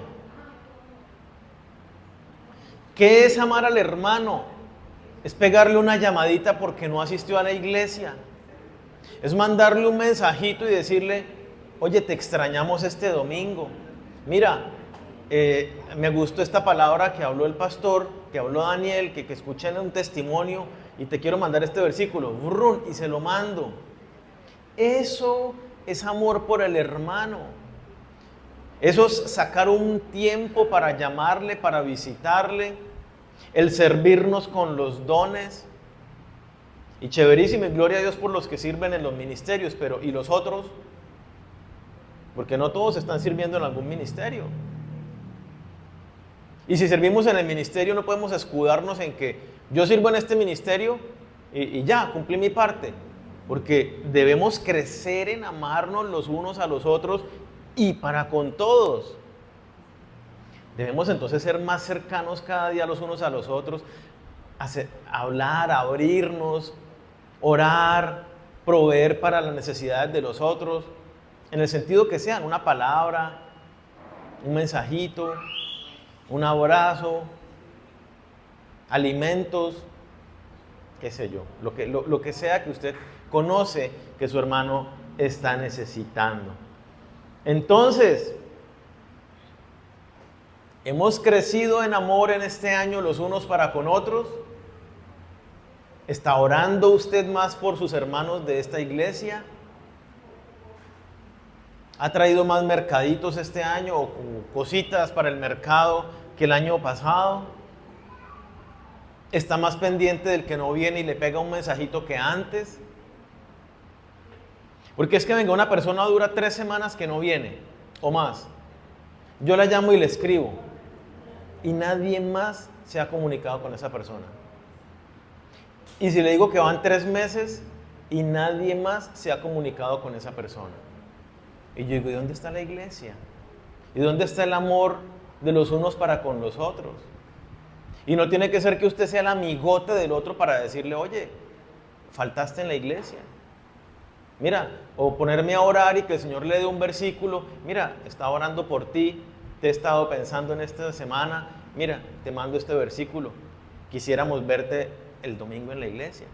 ¿Qué es amar al hermano? Es pegarle una llamadita porque no asistió a la iglesia. Es mandarle un mensajito y decirle, oye, te extrañamos este domingo. Mira, me gustó esta palabra que habló el pastor, que habló Daniel, que escuché en un testimonio y te quiero mandar este versículo. Brrr, y se lo mando. Eso es amor por el hermano. Eso es sacar un tiempo para llamarle, para visitarle, el servirnos con los dones. Y chéverísimo, y gloria a Dios por los que sirven en los ministerios, pero ¿y los otros? Porque no todos están sirviendo en algún ministerio. Y si servimos en el ministerio no podemos escudarnos en que yo sirvo en este ministerio y ya, cumplí mi parte. Porque debemos crecer en amarnos los unos a los otros y para con todos. Debemos entonces ser más cercanos cada día los unos a los otros, hablar, abrirnos, orar, proveer para las necesidades de los otros, en el sentido que sean una palabra, un mensajito, un abrazo, alimentos, qué sé yo, lo que sea que usted conoce que su hermano está necesitando. Entonces, ¿hemos crecido en amor en este año los unos para con otros? ¿Está orando usted más por sus hermanos de esta iglesia? ¿Ha traído más mercaditos este año o cositas para el mercado que el año pasado? ¿Está más pendiente del que no viene y le pega un mensajito que antes? Porque es que venga, una persona dura 3 semanas que no viene o más. Yo la llamo y le escribo y nadie más se ha comunicado con esa persona. Y si le digo que van 3 meses y nadie más se ha comunicado con esa persona. Y yo digo, ¿y dónde está la iglesia? ¿Y dónde está el amor de los unos para con los otros? Y no tiene que ser que usted sea el amigote del otro para decirle, oye, faltaste en la iglesia. Mira, o ponerme a orar y que el Señor le dé un versículo. Mira, estaba orando por ti, te he estado pensando en esta semana. Mira, te mando este versículo. Quisiéramos verte el domingo en la iglesia.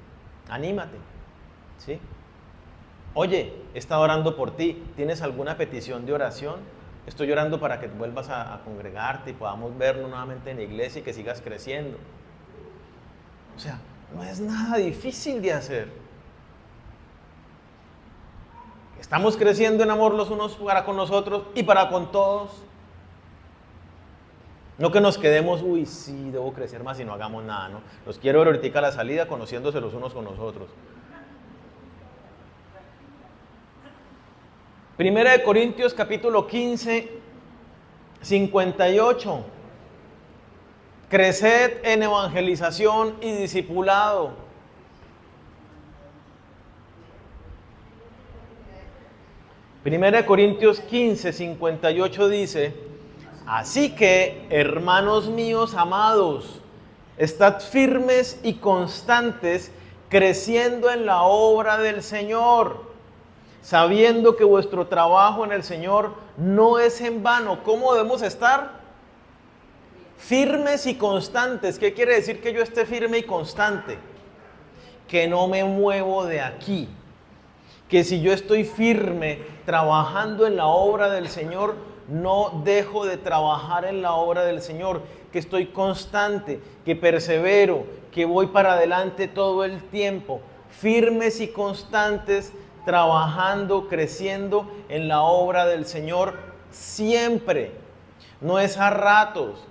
Anímate, ¿sí? Oye, he estado orando por ti. ¿Tienes alguna petición de oración? Estoy orando para que vuelvas a congregarte y podamos vernos nuevamente en la iglesia y que sigas creciendo. O sea, no es nada difícil de hacer. Estamos creciendo en amor los unos para con los otros y para con todos. No que nos quedemos, uy, sí, debo crecer más y no hagamos nada, ¿no? Los quiero ver ahorita a la salida conociéndose los unos con los otros. Primera de Corintios capítulo 15, 58. Creced en evangelización y discipulado. Primera de Corintios 15, 58 dice, así que, hermanos míos amados, estad firmes y constantes, creciendo en la obra del Señor, sabiendo que vuestro trabajo en el Señor no es en vano. ¿Cómo debemos estar? Firmes y constantes. ¿Qué quiere decir que yo esté firme y constante? Que no me muevo de aquí. Que si yo estoy firme trabajando en la obra del Señor, no dejo de trabajar en la obra del Señor. que estoy constante, que persevero, que voy para adelante todo el tiempo, firmes y constantes, trabajando, creciendo en la obra del Señor siempre. No es a ratos.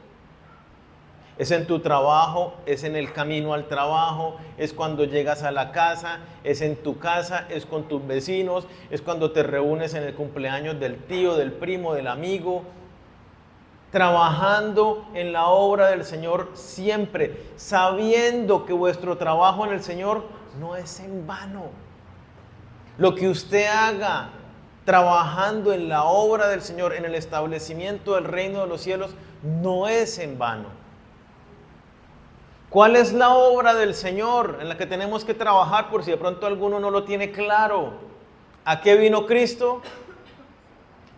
Es en tu trabajo, es en el camino al trabajo, es cuando llegas a la casa, es en tu casa, es con tus vecinos, es cuando te reúnes en el cumpleaños del tío, del primo, del amigo. Trabajando en la obra del Señor siempre, sabiendo que vuestro trabajo en el Señor no es en vano. Lo que usted haga trabajando en la obra del Señor, en el establecimiento del reino de los cielos, no es en vano. ¿Cuál es la obra del Señor en la que tenemos que trabajar por si de pronto alguno no lo tiene claro? ¿A qué vino Cristo?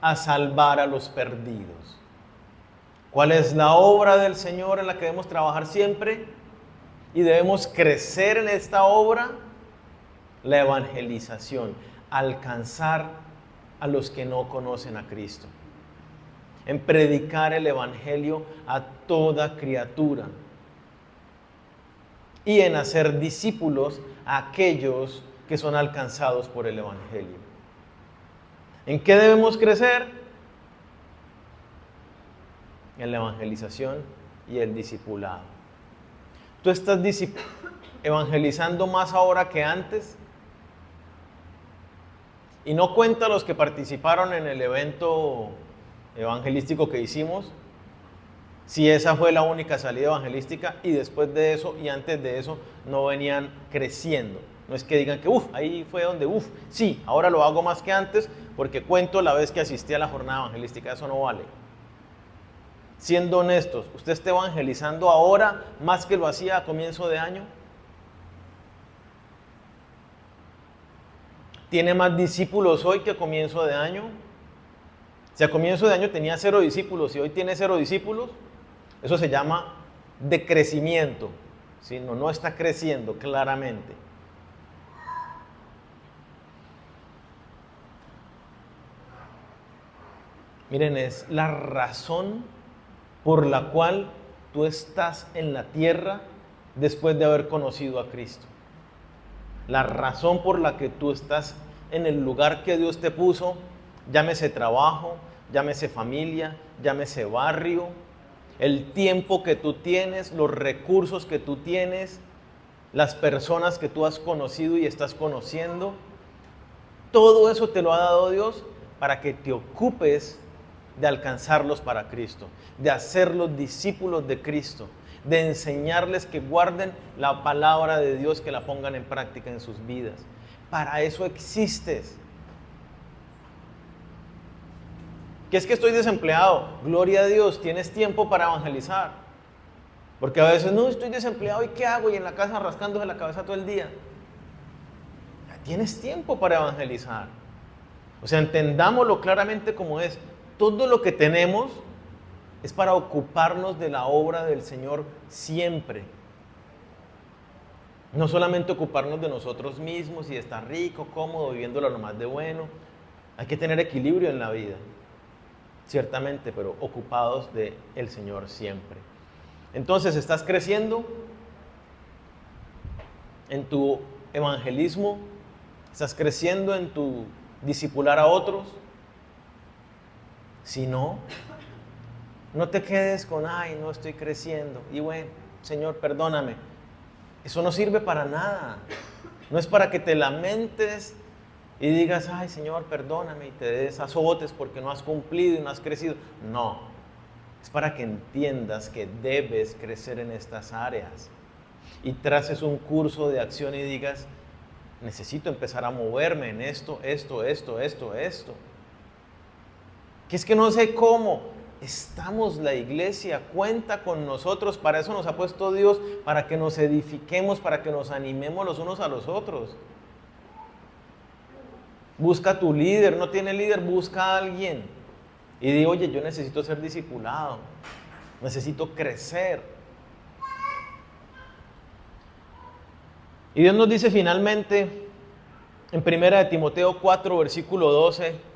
A salvar a los perdidos. ¿Cuál es la obra del Señor en la que debemos trabajar siempre? Y debemos crecer en esta obra, la evangelización, alcanzar a los que no conocen a Cristo, en predicar el evangelio a toda criatura y en hacer discípulos a aquellos que son alcanzados por el evangelio. ¿En qué debemos crecer? En la evangelización y el discipulado. ¿Tú estás evangelizando más ahora que antes? Y no cuenta los que participaron en el evento evangelístico que hicimos, si esa fue la única salida evangelística y después de eso y antes de eso no venían creciendo. No es que digan que ahí fue donde sí, ahora lo hago más que antes porque cuento la vez que asistí a la jornada evangelística, eso no vale. Siendo honestos, ¿usted está evangelizando ahora más que lo hacía a comienzo de año? ¿Tiene más discípulos hoy que a comienzo de año? Si a comienzo de año tenía 0 discípulos y hoy tiene 0 discípulos, eso se llama decrecimiento, ¿sí? No está creciendo claramente. Miren, es la razón por la cual tú estás en la tierra después de haber conocido a Cristo. La razón por la que tú estás en el lugar que Dios te puso, llámese trabajo, llámese familia, llámese barrio, el tiempo que tú tienes, los recursos que tú tienes, las personas que tú has conocido y estás conociendo, todo eso te lo ha dado Dios para que te ocupes de alcanzarlos para Cristo, de hacerlos discípulos de Cristo, de enseñarles que guarden la palabra de Dios, que la pongan en práctica en sus vidas. Para eso existes. ¿Qué es que estoy desempleado? Gloria a Dios, tienes tiempo para evangelizar. Porque a veces, no, estoy desempleado y ¿qué hago? Y en la casa rascándose la cabeza todo el día. Tienes tiempo para evangelizar. O sea, entendámoslo claramente como es. Todo lo que tenemos es para ocuparnos de la obra del Señor siempre. No solamente ocuparnos de nosotros mismos y de estar rico, cómodo, viviéndolo lo más de bueno. Hay que tener equilibrio en la vida, ciertamente, pero ocupados del Señor siempre. Entonces, ¿estás creciendo en tu evangelismo? ¿Estás creciendo en tu discipular a otros? Si no, no te quedes con, no estoy creciendo. Y bueno, Señor, perdóname. Eso no sirve para nada. No es para que te lamentes y digas, Señor, perdóname, y te des azotes porque no has cumplido y no has crecido. No, es para que entiendas que debes crecer en estas áreas y traces un curso de acción y digas, necesito empezar a moverme en esto. Que es que no sé cómo. Estamos, la iglesia cuenta con nosotros, para eso nos ha puesto Dios, para que nos edifiquemos, para que nos animemos los unos a los otros. Busca a tu líder, no tiene líder, busca a alguien y di, oye, yo necesito ser discipulado, necesito crecer. Y Dios nos dice finalmente en 1 Timoteo 4, versículo 12,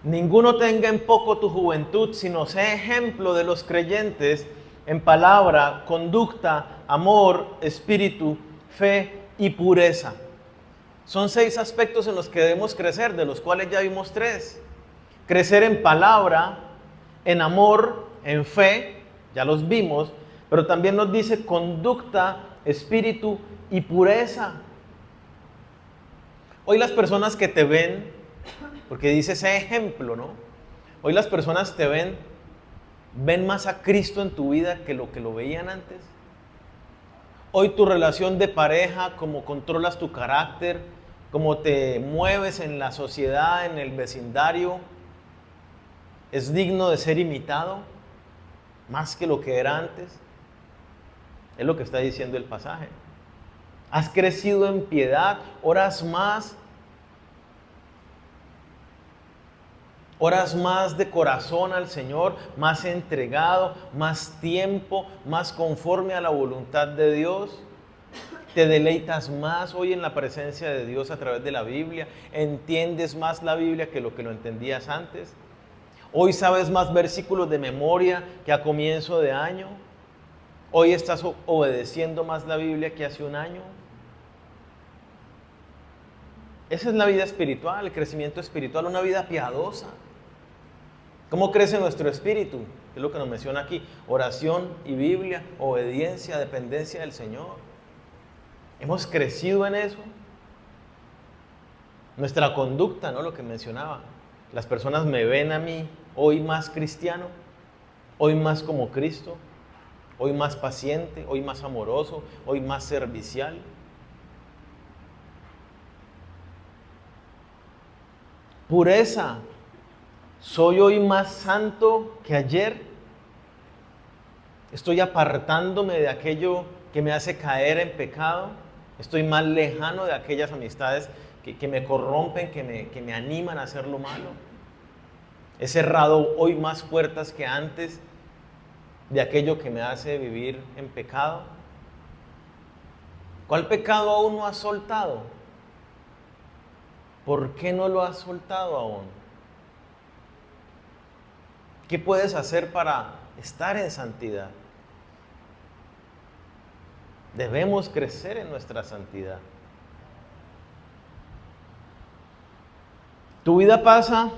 Ninguno tenga en poco tu juventud, sino sé ejemplo de los creyentes en palabra, conducta, amor, espíritu, fe y pureza. Son 6 aspectos en los que debemos crecer, de los cuales ya vimos 3. Crecer en palabra, en amor, en fe, ya los vimos, pero también nos dice conducta, espíritu y pureza. Hoy las personas que te ven, porque dice ese ejemplo, ¿no? Hoy las personas te ven más a Cristo en tu vida que lo veían antes. Hoy tu relación de pareja, cómo controlas tu carácter, cómo te mueves en la sociedad, en el vecindario, es digno de ser imitado más que lo que era antes. Es lo que está diciendo el pasaje. Has crecido en piedad, oras más de corazón al Señor, más entregado, más tiempo, más conforme a la voluntad de Dios. Te deleitas más hoy en la presencia de Dios a través de la Biblia. Entiendes más la Biblia que lo entendías antes. Hoy sabes más versículos de memoria que a comienzo de año. Hoy estás obedeciendo más la Biblia que hace un año. Esa es la vida espiritual, el crecimiento espiritual, una vida piadosa. ¿Cómo crece nuestro espíritu? Es lo que nos menciona aquí. Oración y Biblia, obediencia, dependencia del Señor. ¿Hemos crecido en eso? Nuestra conducta, ¿no? Lo que mencionaba. Las personas me ven a mí hoy más cristiano, hoy más como Cristo, hoy más paciente, hoy más amoroso, hoy más servicial. Pureza. ¿Soy hoy más santo que ayer? ¿Estoy apartándome de aquello que me hace caer en pecado? ¿Estoy más lejano de aquellas amistades que me corrompen, que me animan a hacer lo malo? ¿He cerrado hoy más puertas que antes de aquello que me hace vivir en pecado? ¿Cuál pecado aún no has soltado? ¿Por qué no lo has soltado aún? ¿Qué puedes hacer para estar en santidad? Debemos crecer en nuestra santidad. Tu vida pasa,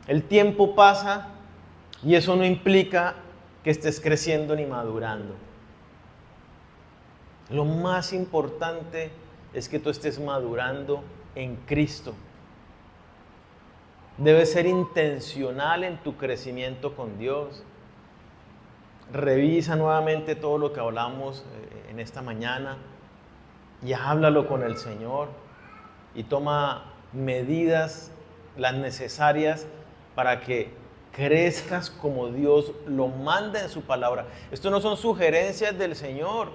el tiempo pasa, y eso no implica que estés creciendo ni madurando. Lo más importante es que tú estés madurando en Cristo. Debes ser intencional en tu crecimiento con Dios. Revisa nuevamente todo lo que hablamos en esta mañana y háblalo con el Señor y toma medidas las necesarias para que crezcas como Dios lo manda en su palabra. Esto no son sugerencias del Señor,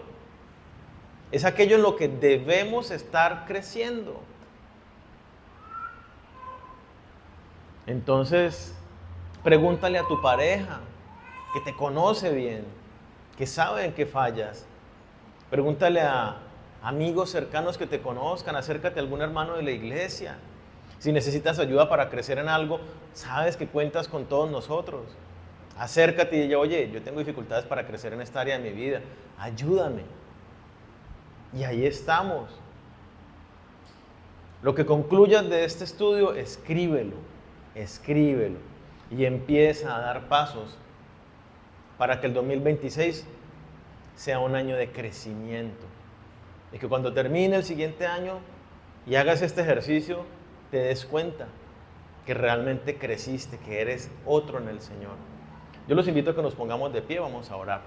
es aquello en lo que debemos estar creciendo. Entonces, pregúntale a tu pareja, que te conoce bien, que sabe en qué fallas. Pregúntale a amigos cercanos que te conozcan, acércate a algún hermano de la iglesia. Si necesitas ayuda para crecer en algo, sabes que cuentas con todos nosotros. Acércate y dile, oye, yo tengo dificultades para crecer en esta área de mi vida, ayúdame. Y ahí estamos. Lo que concluyas de este estudio, escríbelo y empieza a dar pasos para que el 2026 sea un año de crecimiento. Y que cuando termine el siguiente año y hagas este ejercicio, te des cuenta que realmente creciste, que eres otro en el Señor. Yo los invito a que nos pongamos de pie, vamos a orar.